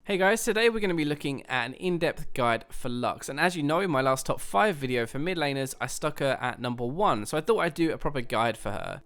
Hey guys, today we're going to be looking at an in-depth guide for Lux, and as you know, in my last top 5 video for mid laners, I stuck her at number 1, so I thought I'd do a proper guide for her.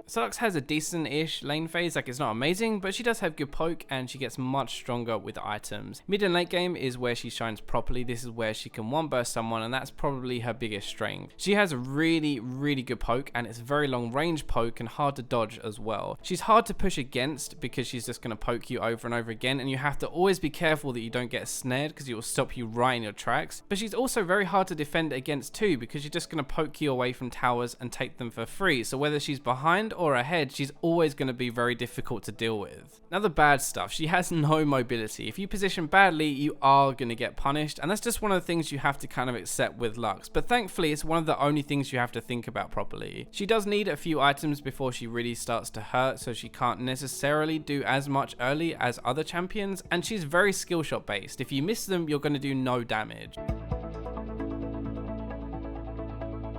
So Lux has a decent-ish lane phase, like it's not amazing, but she does have good poke and she gets much stronger with items. Mid and late game is where she shines properly. This is where she can one burst someone, and that's probably her biggest strength. She has a really good poke, and it's very long range poke and hard to dodge as well. She's hard to push against because she's just going to poke you over and over again, and you have to always be careful that you don't get snared because it will stop you right in your tracks. But she's also very hard to defend against too, because you're just going to poke you away from towers and take them for free. So whether she's behind or ahead, she's always going to be very difficult to deal with. Now the bad stuff, she has no mobility. If you position badly, you are going to get punished, and that's just one of the things you have to kind of accept with Lux. But thankfully, it's one of the only things you have to think about properly. She does need a few items before she really starts to hurt, so she can't necessarily do as much early as other champions, and she's very skill shot based. If you miss them, you're going to do no damage.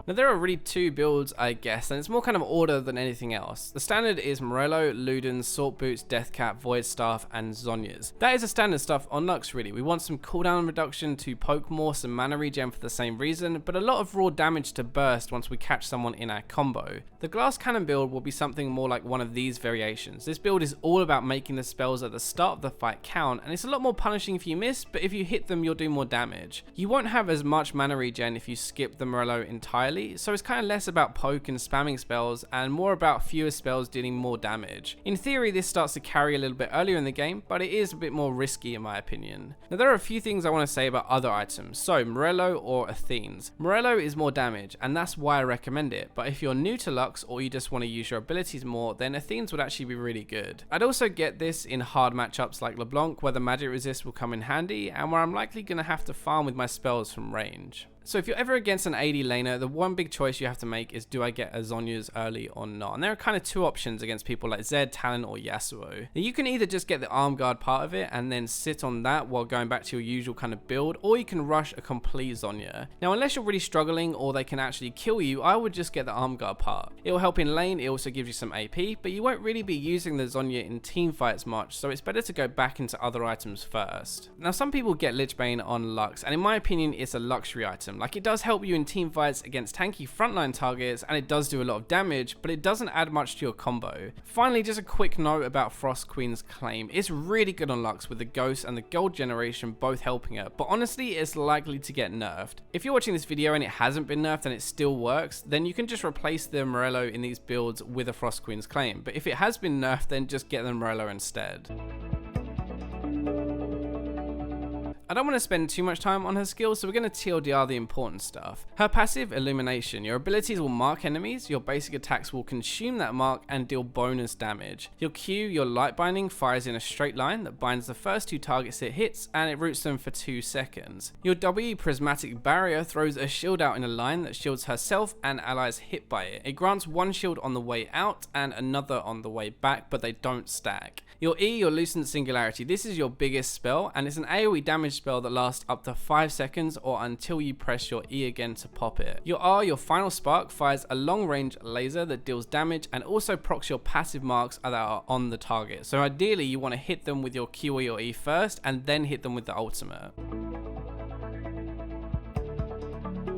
Now there are really two builds, I guess, and it's more kind of order than anything else. The standard is Morello, Luden's, Salt Boots, Deathcap, Void Staff, and Zhonya's. That is the standard stuff on Lux really. We want some cooldown reduction to poke more, some mana regen for the same reason, but a lot of raw damage to burst once we catch someone in our combo. The Glass Cannon build will be something more like one of these variations. This build is all about making the spells at the start of the fight count, and it's a lot more punishing if you miss, but if you hit them you'll do more damage. You won't have as much mana regen if you skip the Morello entirely, so it's kind of less about poke and spamming spells and more about fewer spells dealing more damage. In theory, this starts to carry a little bit earlier in the game, but it is a bit more risky in my opinion. Now there are a few things I want to say about other items. So Morello or Athene's. Morello is more damage, and that's why I recommend it, but if you're new to Lux or you just want to use your abilities more, then Athene's would actually be really good. I'd also get this in hard matchups like LeBlanc, where the magic resist will come in handy and where I'm likely going to have to farm with my spells from range. So if you're ever against an AD laner, the one big choice you have to make is, do I get a Zhonya's early or not? And there are kind of two options against people like Zed, Talon, or Yasuo. Now you can either just get the arm guard part of it and then sit on that while going back to your usual kind of build, or you can rush a complete Zhonya. Now unless you're really struggling or they can actually kill you, I would just get the arm guard part. It will help in lane, it also gives you some AP, but you won't really be using the Zhonya in team fights much, so it's better to go back into other items first. Now some people get Lichbane on Lux, and in my opinion it's a luxury item. Like, it does help you in team fights against tanky frontline targets, and it does do a lot of damage, but it doesn't add much to your combo. Finally, just a quick note about Frost Queen's claim. It's really good on Lux with the Ghost and the Gold generation both helping her, but honestly it's likely to get nerfed. If you're watching this video and it hasn't been nerfed and it still works, then you can just replace the Morello in these builds with a Frost Queen's claim, but if it has been nerfed, then just get the Morello instead. I don't want to spend too much time on her skills, so we're going to TLDR the important stuff. Her passive, Illumination. Your abilities will mark enemies, your basic attacks will consume that mark and deal bonus damage. Your Q, your Light Binding, fires in a straight line that binds the first 2 targets it hits, and it roots them for 2 seconds. Your W, Prismatic Barrier, throws a shield out in a line that shields herself and allies hit by it. It grants 1 shield on the way out and another on the way back, but they don't stack. Your E, your Lucent Singularity. This is your biggest spell, and it's an AoE damage spell that lasts up to 5 seconds or until you press your E again to pop it. Your R, your Final Spark, fires a long range laser that deals damage and also procs your passive marks that are on the target. So ideally you want to hit them with your Q or your E first and then hit them with the ultimate.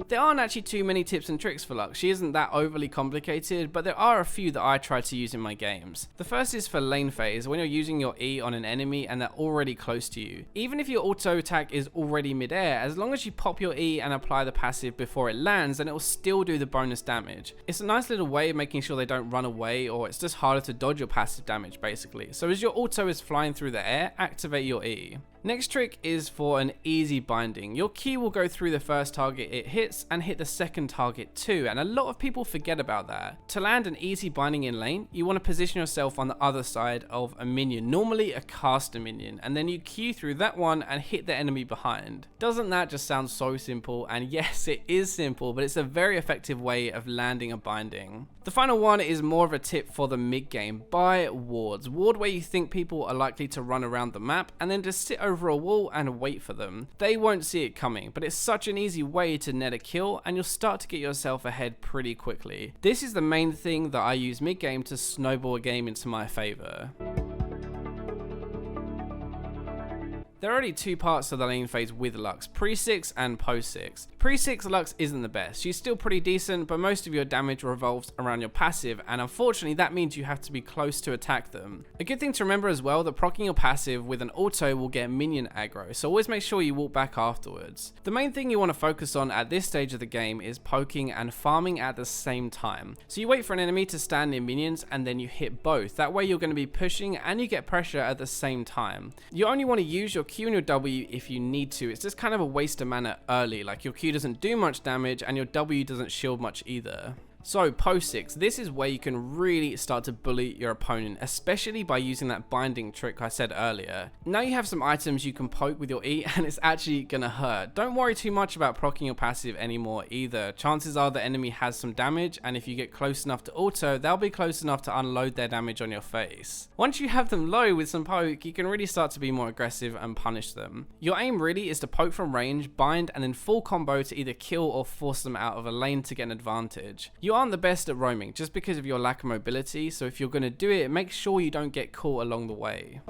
There aren't actually too many tips and tricks for Lux. She isn't that overly complicated, but there are a few that I try to use in my games. The first is for lane phase, when you're using your E on an enemy and they're already close to you. Even if your auto attack is already mid-air, as long as you pop your E and apply the passive before it lands, then it will still do the bonus damage. It's a nice little way of making sure they don't run away, or it's just harder to dodge your passive damage basically. So as your auto is flying through the air, activate your E. Next trick is for an easy binding. Your Q will go through the first target it hits and hit the second target too, and a lot of people forget about that. To land an easy binding in lane, you want to position yourself on the other side of a minion, normally a caster minion, and then you Q through that one and hit the enemy behind. Doesn't that just sound so simple? And yes, it is simple, but it's a very effective way of landing a binding. The final one is more of a tip for the mid game. Buy wards. Ward where you think people are likely to run around the map, and then just sit over a wall and wait for them. They won't see it coming, but it's such an easy way to net a kill, and you'll start to get yourself ahead pretty quickly. This is the main thing that I use mid game to snowball a game into my favor. There are already two parts to the lane phase with Lux, pre-6 and post-6. Pre-6 Lux isn't the best. She's still pretty decent, but most of your damage revolves around your passive, and unfortunately that means you have to be close to attack them. A good thing to remember as well, that proccing your passive with an auto will get minion aggro, so always make sure you walk back afterwards. The main thing you want to focus on at this stage of the game is poking and farming at the same time. So you wait for an enemy to stand near minions and then you hit both. That way you're going to be pushing and you get pressure at the same time. You only want to use your Q and your W if you need to. It's just kind of a waste of mana early, like your Q doesn't do much damage and your W doesn't shield much either. So post 6, this is where you can really start to bully your opponent, especially by using that binding trick I said earlier. Now you have some items you can poke with your E and it's actually gonna hurt. Don't worry too much about proccing your passive anymore either. Chances are the enemy has some damage, and if you get close enough to auto, they'll be close enough to unload their damage on your face. Once you have them low with some poke, you can really start to be more aggressive and punish them. Your aim really is to poke from range, bind, and then full combo to either kill or force them out of a lane to get an advantage. You aren't the best at roaming just because of your lack of mobility, so if you're going to do it, make sure you don't get caught along the way.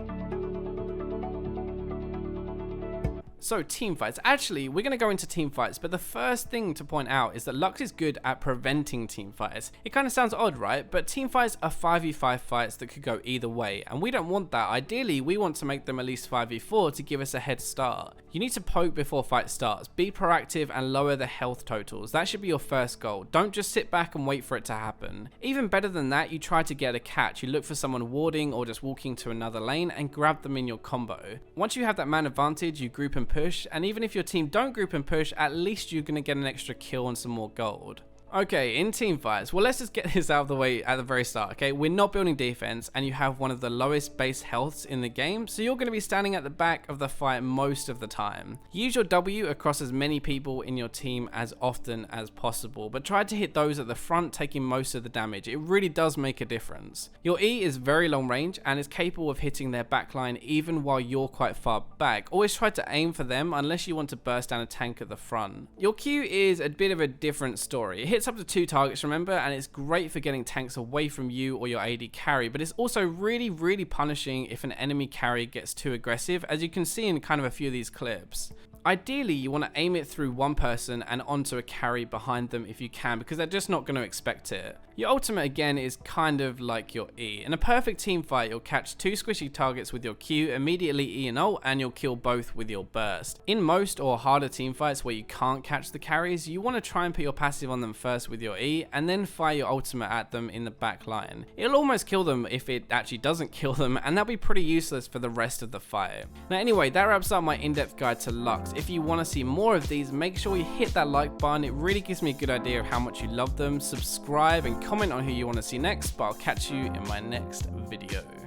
So teamfights. Actually, we're going to go into teamfights, but the first thing to point out is that Lux is good at preventing teamfights. It kind of sounds odd, right? But teamfights are 5v5 fights that could go either way, and we don't want that. Ideally, we want to make them at least 5v4 to give us a head start. You need to poke before fight starts, be proactive and lower the health totals. That should be your first goal. Don't just sit back and wait for it to happen. Even better than that, you try to get a catch. You look for someone warding or just walking to another lane and grab them in your combo. Once you have that man advantage, you group and push, and even if your team don't group and push, at least you're going to get an extra kill and some more gold. Okay, in teamfights, well, let's just get this out of the way at the very start, okay? We're not building defense, and you have one of the lowest base healths in the game, so you're going to be standing at the back of the fight most of the time. Use your W across as many people in your team as often as possible, but try to hit those at the front, taking most of the damage. It really does make a difference. Your E is very long range, and is capable of hitting their backline even while you're quite far back. Always try to aim for them, unless you want to burst down a tank at the front. Your Q is a bit of a different story. It hits up to 2 targets, remember, and it's great for getting tanks away from you or your AD carry, but it's also really punishing if an enemy carry gets too aggressive, as you can see in kind of a few of these clips. Ideally, you want to aim it through one person and onto a carry behind them if you can, because they're just not going to expect it. Your ultimate again is kind of like your E. In a perfect team fight, you'll catch 2 squishy targets with your Q, immediately E and ult, and you'll kill both with your burst. In most or harder team fights where you can't catch the carries, you want to try and put your passive on them first with your E, and then fire your ultimate at them in the back line. It'll almost kill them if it actually doesn't kill them, and that'll be pretty useless for the rest of the fight. Now anyway, that wraps up my in-depth guide to Lux. If you want to see more of these, make sure you hit that like button. It really gives me a good idea of how much you love them. Subscribe and comment on who you want to see next, but I'll catch you in my next video.